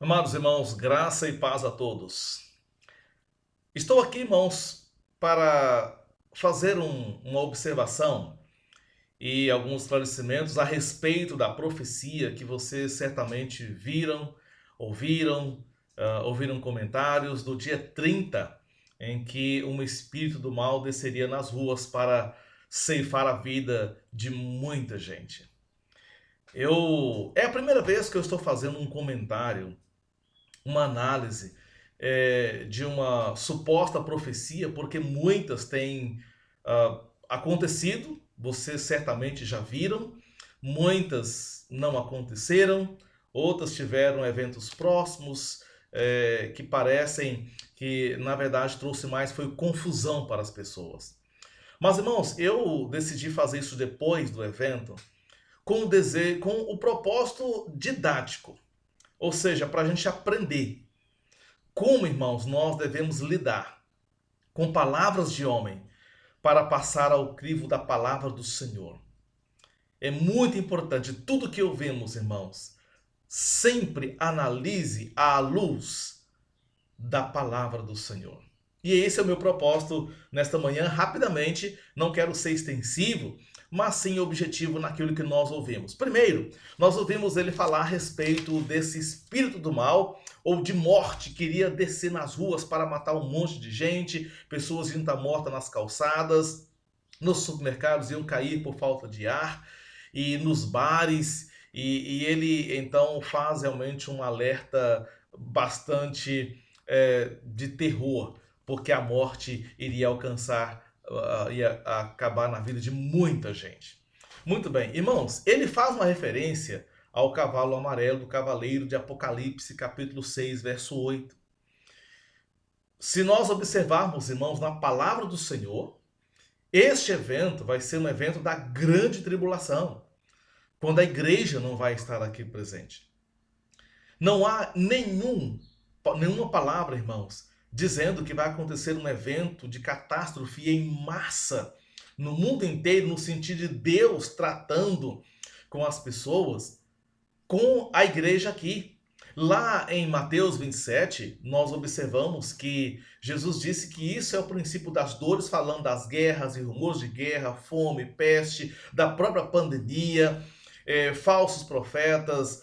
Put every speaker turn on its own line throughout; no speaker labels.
Amados irmãos, graça e paz a todos. Estou aqui, irmãos, para fazer uma observação e alguns esclarecimentos a respeito da profecia que vocês certamente viram, ouviram, ouviram comentários do dia 30, em que um espírito do mal desceria nas ruas para ceifar a vida de muita gente. É a primeira vez que eu estou fazendo um comentário, uma análise de uma suposta profecia, porque muitas têm acontecido, vocês certamente já viram, muitas não aconteceram, outras tiveram eventos próximos que parecem que na verdade trouxe mais foi confusão para as pessoas. Mas irmãos, eu decidi fazer isso depois do evento com o desejo, com o propósito didático, ou seja, para a gente aprender como, irmãos, nós devemos lidar com palavras de homem para passar ao crivo da palavra do Senhor. É muito importante, tudo que ouvimos, irmãos, sempre analise à luz da palavra do Senhor. E esse é o meu propósito nesta manhã, rapidamente, não quero ser extensivo, mas sim objetivo naquilo que nós ouvimos. Primeiro, nós ouvimos ele falar a respeito desse espírito do mal ou de morte que iria descer nas ruas para matar um monte de gente, pessoas iam estar mortas nas calçadas, nos supermercados iam cair por falta de ar, e nos bares, e ele então faz realmente um alerta bastante de terror, porque a morte iria alcançar, ia acabar na vida de muita gente. Muito bem, irmãos, ele faz uma referência ao cavalo amarelo do cavaleiro de Apocalipse, capítulo 6, verso 8. Se nós observarmos, irmãos, na palavra do Senhor, este evento vai ser um evento da grande tribulação, quando a igreja não vai estar aqui presente. Não há nenhuma palavra, irmãos, dizendo que vai acontecer um evento de catástrofe em massa no mundo inteiro, no sentido de Deus tratando com as pessoas, com a igreja aqui. Lá em Mateus 27, nós observamos que Jesus disse que isso é o princípio das dores, falando das guerras e rumores de guerra, fome, peste, da própria pandemia, falsos profetas,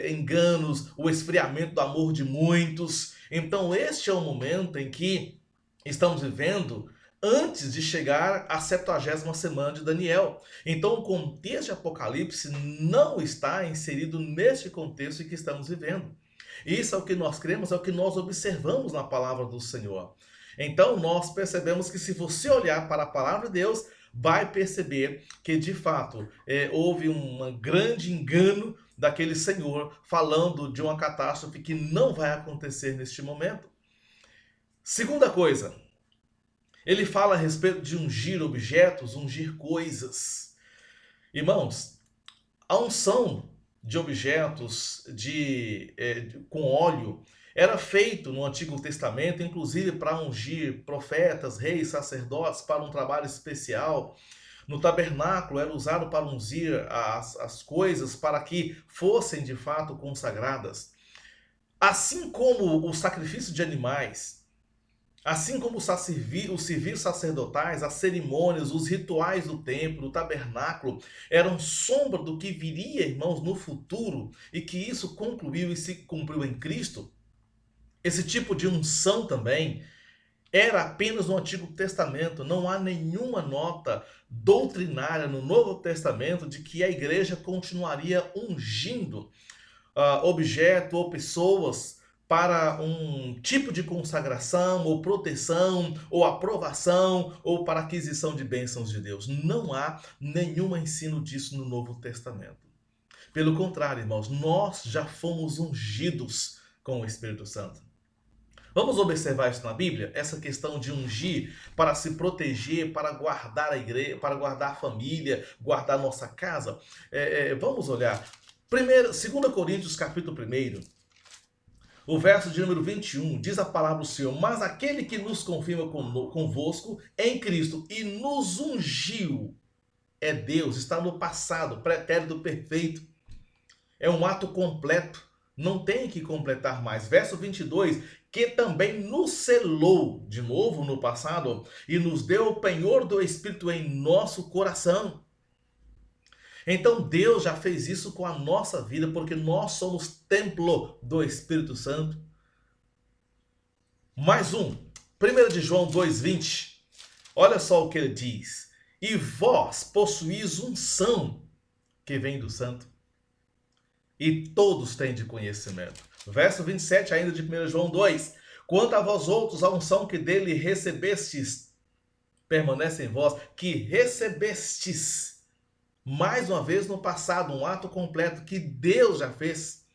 enganos, o esfriamento do amor de muitos. Então, este é o momento em que estamos vivendo antes de chegar à 70ª semana de Daniel. Então, o contexto de Apocalipse não está inserido nesse contexto em que estamos vivendo. Isso é o que nós cremos, é o que nós observamos na palavra do Senhor. Então, nós percebemos que se você olhar para a palavra de Deus, vai perceber que, de fato, houve um grande engano daquele senhor falando de uma catástrofe que não vai acontecer neste momento. Segunda coisa, ele fala a respeito de ungir objetos, ungir coisas. Irmãos, a unção de objetos com óleo era feito no Antigo Testamento, inclusive para ungir profetas, reis, sacerdotes para um trabalho especial. No tabernáculo era usado para ungir as coisas para que fossem de fato consagradas. Assim como o sacrifício de animais, assim como os serviços sacerdotais, as cerimônias, os rituais do templo, do tabernáculo, eram sombra do que viria, irmãos, no futuro, e que isso concluiu e se cumpriu em Cristo, esse tipo de unção também era apenas no Antigo Testamento. Não há nenhuma nota doutrinária no Novo Testamento de que a igreja continuaria ungindo objeto ou pessoas para um tipo de consagração, ou proteção, ou aprovação, ou para aquisição de bênçãos de Deus. Não há nenhum ensino disso no Novo Testamento. Pelo contrário, irmãos, nós já fomos ungidos com o Espírito Santo. Vamos observar isso na Bíblia? Essa questão de ungir para se proteger, para guardar a igreja, para guardar a família, guardar a nossa casa. Vamos olhar. 2 Coríntios, capítulo 1, o verso de número 21, diz a palavra do Senhor: mas aquele que nos confirma convosco em Cristo e nos ungiu é Deus, está no passado, pretérito perfeito. É um ato completo. não tem que completar mais. Verso 22, que também nos selou, de novo no passado, e nos deu o penhor do Espírito em nosso coração. Então Deus já fez isso com a nossa vida, porque nós somos templo do Espírito Santo. Mais um, 1 de João 2,20. Olha só o que ele diz. E vós possuís unção que vem do santo, e todos têm de conhecimento. Verso 27 ainda de 1 João 2. Quanto a vós outros, a unção que dele recebestes, permanece em vós, que recebestes. Mais uma vez no passado, um ato completo que Deus já fez.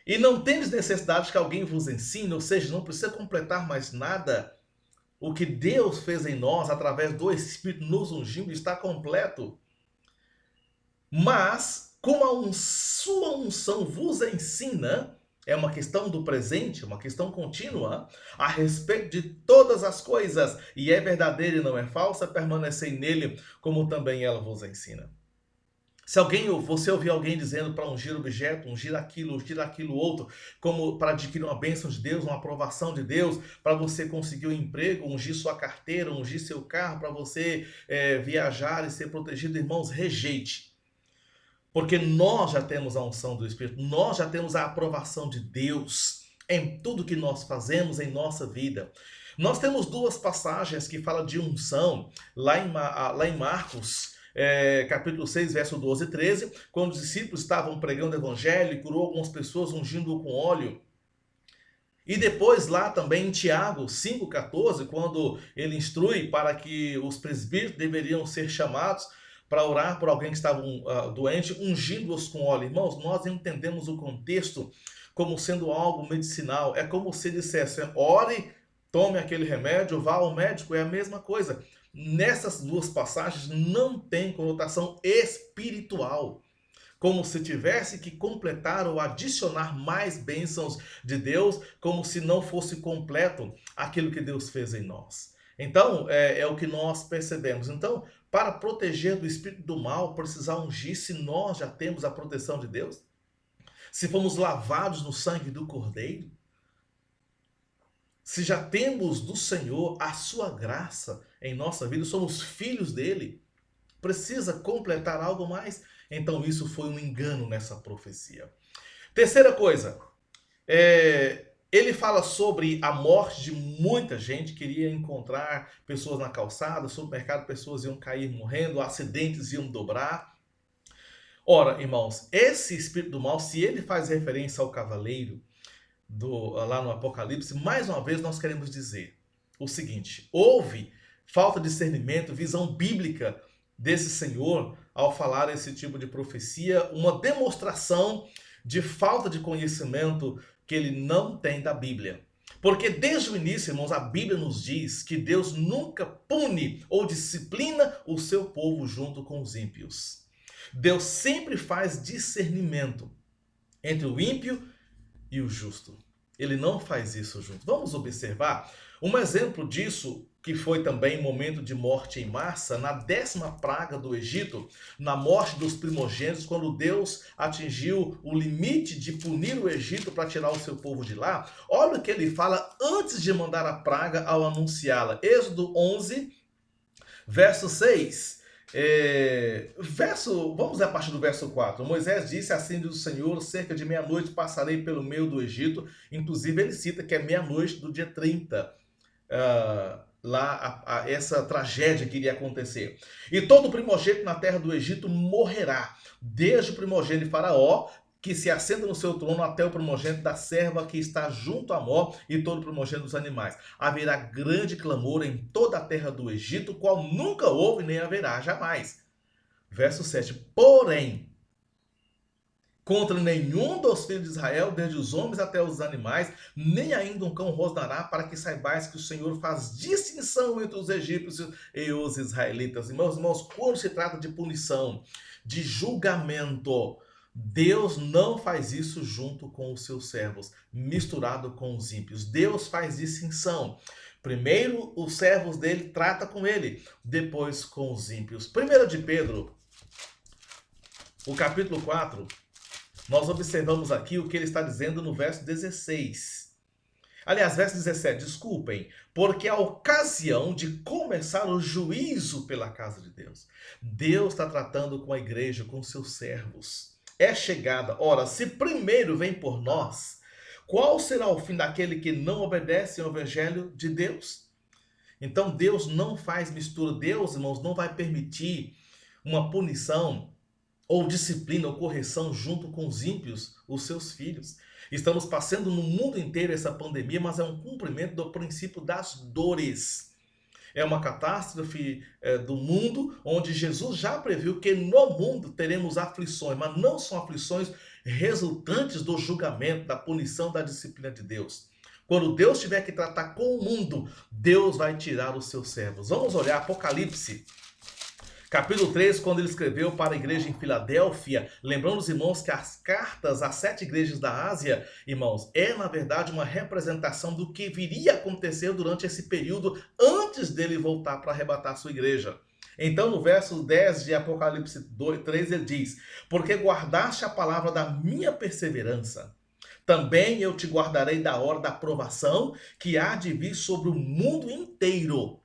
E não tendes necessidade que alguém vos ensine, ou seja, não precisa completar mais nada. O que Deus fez em nós, através do Espírito, nos ungindo, está completo. Mas, como a sua unção vos ensina, é uma questão do presente, uma questão contínua, a respeito de todas as coisas, e é verdadeira e não é falsa, permanecei nele, como também ela vos ensina. Se você ouvir alguém dizendo para ungir objeto, ungir aquilo outro, como para adquirir uma bênção de Deus, uma aprovação de Deus, para você conseguir um emprego, ungir sua carteira, ungir seu carro, para você viajar e ser protegido, irmãos, rejeite. Porque nós já temos a unção do Espírito, nós já temos a aprovação de Deus em tudo que nós fazemos em nossa vida. Nós temos duas passagens que falam de unção, lá em Marcos, capítulo 6, verso 12 e 13, quando os discípulos estavam pregando o evangelho e curou algumas pessoas ungindo com óleo. E depois lá também em Tiago 5,14, quando ele instrui para que os presbíteros deveriam ser chamados para orar por alguém que estava doente, ungindo-os com óleo. Irmãos, nós entendemos o contexto como sendo algo medicinal. É como se dissesse, ore, tome aquele remédio, vá ao médico, é a mesma coisa. Nessas duas passagens não tem conotação espiritual, como se tivesse que completar ou adicionar mais bênçãos de Deus, como se não fosse completo aquilo que Deus fez em nós. Então, é o que nós percebemos. Então, para proteger do espírito do mal, precisar ungir, se nós já temos a proteção de Deus? Se fomos lavados no sangue do Cordeiro? Se já temos do Senhor a sua graça em nossa vida, somos filhos dele, precisa completar algo mais? Então isso foi um engano nessa profecia. Terceira coisa, ele fala sobre a morte de muita gente, queria encontrar pessoas na calçada, no supermercado, pessoas iam cair morrendo, acidentes iam dobrar. Ora, irmãos, esse espírito do mal, se ele faz referência ao cavaleiro, lá no Apocalipse, mais uma vez nós queremos dizer o seguinte: houve falta de discernimento, visão bíblica desse Senhor ao falar esse tipo de profecia, uma demonstração de falta de conhecimento que ele não tem da Bíblia. Porque desde o início, irmãos, a Bíblia nos diz que Deus nunca pune ou disciplina o seu povo junto com os ímpios. Deus sempre faz discernimento entre o ímpio e o justo. Ele não faz isso junto. Vamos observar um exemplo disso, que foi também momento de morte em massa, na 10ª praga do Egito, na morte dos primogênitos, quando Deus atingiu o limite de punir o Egito para tirar o seu povo de lá. Olha o que ele fala antes de mandar a praga ao anunciá-la. Êxodo 11, verso 6. Vamos a partir do verso 4. Moisés disse: assim diz o Senhor, cerca de meia-noite passarei pelo meio do Egito. Inclusive ele cita que é meia-noite do dia 30, essa tragédia que iria acontecer. E todo primogênito na terra do Egito morrerá, desde o primogênito de Faraó, que se assenta no seu trono, até o primogênito da serva que está junto a Mó, e todo o primogênito dos animais. Haverá grande clamor em toda a terra do Egito, qual nunca houve nem haverá jamais. Verso 7. Porém, contra nenhum dos filhos de Israel, desde os homens até os animais, nem ainda um cão rosnará, para que saibais que o Senhor faz distinção entre os egípcios e os israelitas. Irmãos, quando se trata de punição, de julgamento, Deus não faz isso junto com os seus servos, misturado com os ímpios. Deus faz distinção. Primeiro os servos dele trata com ele, depois com os ímpios. 1 de Pedro, o capítulo 4, nós observamos aqui o que ele está dizendo no verso 16. Aliás, verso 17, desculpem, porque a ocasião de começar o juízo pela casa de Deus. Deus está tratando com a igreja, com seus servos. É chegada. Ora, se primeiro vem por nós, qual será o fim daquele que não obedece ao evangelho de Deus? Então Deus não faz mistura. Deus, irmãos, não vai permitir uma punição ou disciplina ou correção junto com os ímpios, os seus filhos. Estamos passando no mundo inteiro essa pandemia, mas é um cumprimento do princípio das dores. É uma catástrofe do mundo, onde Jesus já previu que no mundo teremos aflições, mas não são aflições resultantes do julgamento, da punição, da disciplina de Deus. Quando Deus tiver que tratar com o mundo, Deus vai tirar os seus servos. Vamos olhar Apocalipse, capítulo 3, quando ele escreveu para a igreja em Filadélfia, lembrando os irmãos que as cartas às 7 igrejas da Ásia, irmãos, é na verdade uma representação do que viria a acontecer durante esse período antes dele voltar para arrebatar a sua igreja. Então, no verso 10 de Apocalipse 3, ele diz: porque guardaste a palavra da minha perseverança, também eu te guardarei da hora da provação que há de vir sobre o mundo inteiro,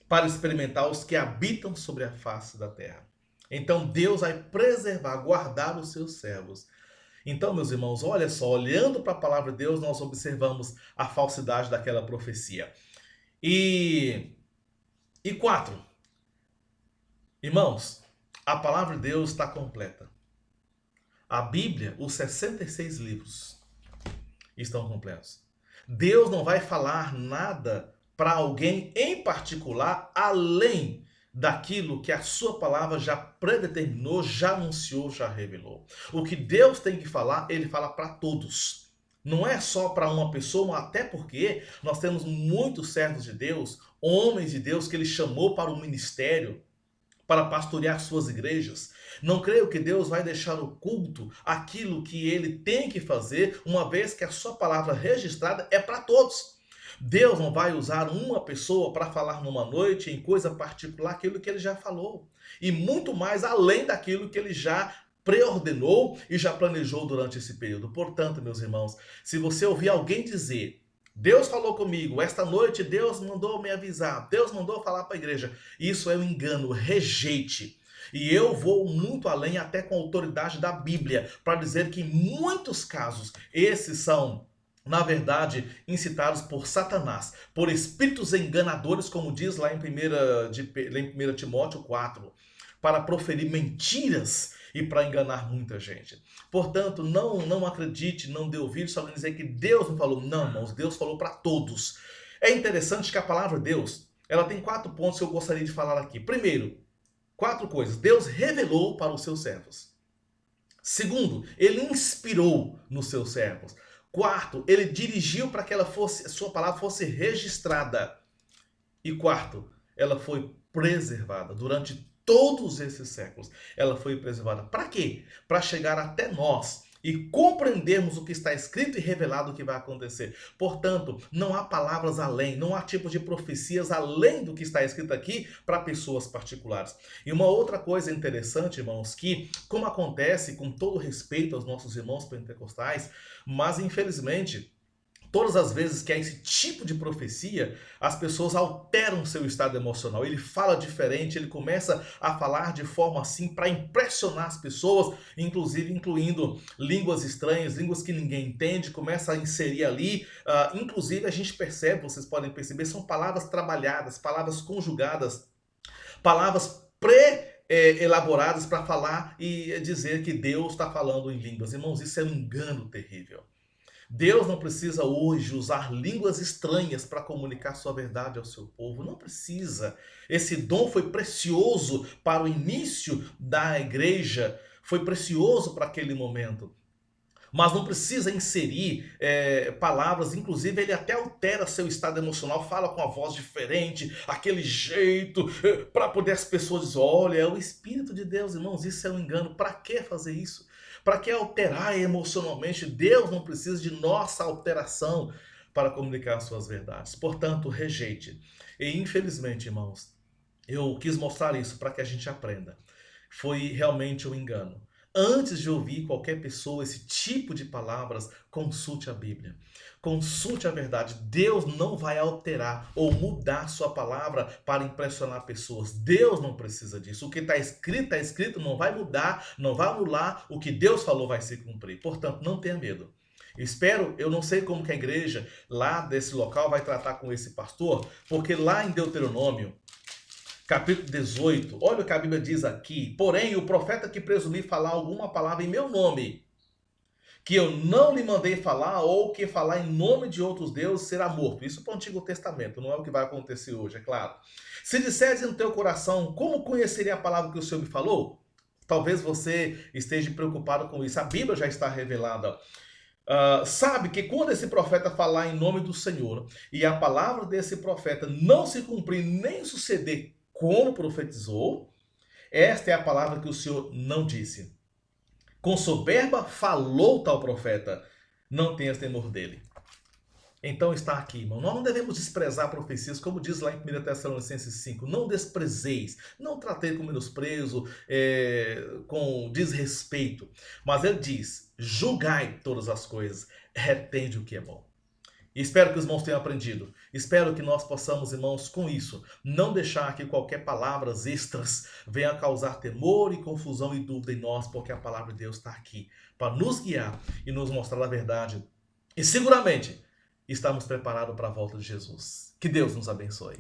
para experimentar os que habitam sobre a face da terra. Então Deus vai preservar, guardar os seus servos. Então, meus irmãos, olha só, olhando para a palavra de Deus, nós observamos a falsidade daquela profecia. E 4, irmãos, a palavra de Deus está completa. A Bíblia, os 66 livros, estão completos. Deus não vai falar nada para alguém em particular, além daquilo que a sua palavra já predeterminou, já anunciou, já revelou. O que Deus tem que falar, ele fala para todos. Não é só para uma pessoa, até porque nós temos muitos servos de Deus, homens de Deus que ele chamou para o ministério, para pastorear suas igrejas. Não creio que Deus vai deixar oculto aquilo que ele tem que fazer, uma vez que a sua palavra registrada é para todos. Deus não vai usar uma pessoa para falar numa noite, em coisa particular, aquilo que ele já falou. E muito mais além daquilo que ele já preordenou e já planejou durante esse período. Portanto, meus irmãos, se você ouvir alguém dizer: Deus falou comigo, esta noite Deus mandou me avisar, Deus mandou falar para a igreja, isso é um engano, rejeite. E eu vou muito além, até com a autoridade da Bíblia, para dizer que em muitos casos, esses são, na verdade, incitados por Satanás, por espíritos enganadores, como diz lá em 1 Timóteo 4, para proferir mentiras e para enganar muita gente. Portanto, não acredite, não dê ouvido só dizer que Deus não falou. Não, irmãos, Deus falou para todos. É interessante que a palavra de Deus, ela tem 4 pontos que eu gostaria de falar aqui. Primeiro, 4 coisas. Deus revelou para os seus servos. Segundo, ele inspirou nos seus servos. Quarto, ele dirigiu para que sua palavra fosse registrada. E quarto, ela foi preservada durante todos esses séculos. Ela foi preservada. Para quê? Para chegar até nós e compreendermos o que está escrito e revelado o que vai acontecer. Portanto, não há palavras além, não há tipos de profecias além do que está escrito aqui para pessoas particulares. E uma outra coisa interessante, irmãos, que, como acontece com todo respeito aos nossos irmãos pentecostais, mas infelizmente, todas as vezes que há esse tipo de profecia, as pessoas alteram seu estado emocional. Ele fala diferente, ele começa a falar de forma assim para impressionar as pessoas, inclusive incluindo línguas estranhas, línguas que ninguém entende, começa a inserir ali. Inclusive a gente percebe, vocês podem perceber, são palavras trabalhadas, palavras conjugadas, palavras elaboradas para falar e dizer que Deus está falando em línguas. Irmãos, isso é um engano terrível. Deus não precisa hoje usar línguas estranhas para comunicar sua verdade ao seu povo. Não precisa. Esse dom foi precioso para o início da igreja. Foi precioso para aquele momento. Mas não precisa inserir palavras. Inclusive, ele até altera seu estado emocional. Fala com a voz diferente, aquele jeito, para poder as pessoas dizer: olha, é o Espírito de Deus, irmãos. Isso é um engano. Para que fazer isso? Para que alterar emocionalmente? Deus não precisa de nossa alteração para comunicar suas verdades. Portanto, rejeite. E infelizmente, irmãos, eu quis mostrar isso para que a gente aprenda. Foi realmente um engano. Antes de ouvir qualquer pessoa esse tipo de palavras, consulte a Bíblia. Consulte a verdade. Deus não vai alterar ou mudar sua palavra para impressionar pessoas. Deus não precisa disso. O que está escrito, não vai mudar, não vai anular. O que Deus falou vai se cumprir. Portanto, não tenha medo. Eu não sei como que a igreja lá desse local vai tratar com esse pastor, porque lá em Deuteronômio, capítulo 18, olha o que a Bíblia diz aqui. Porém, o profeta que presumir falar alguma palavra em meu nome, que eu não lhe mandei falar, ou que falar em nome de outros deuses, será morto. Isso para o Antigo Testamento, não é o que vai acontecer hoje, é claro. Se disseres no teu coração, como conheceria a palavra que o Senhor me falou? Talvez você esteja preocupado com isso. A Bíblia já está revelada. Sabe que quando esse profeta falar em nome do Senhor e a palavra desse profeta não se cumprir nem suceder como profetizou, esta é a palavra que o Senhor não disse. Com soberba falou tal profeta, não tenhas temor dele. Então está aqui, irmão. Nós não devemos desprezar profecias, como diz lá em 1 Tessalonicenses 5. Não desprezeis, não tratei com menosprezo, com desrespeito. Mas ele diz, julgai todas as coisas, retende o que é bom. Espero que os irmãos tenham aprendido. Espero que nós possamos, irmãos, com isso, não deixar que qualquer palavras extras venha causar temor e confusão e dúvida em nós, porque a palavra de Deus está aqui para nos guiar e nos mostrar a verdade. E seguramente estamos preparados para a volta de Jesus. Que Deus nos abençoe.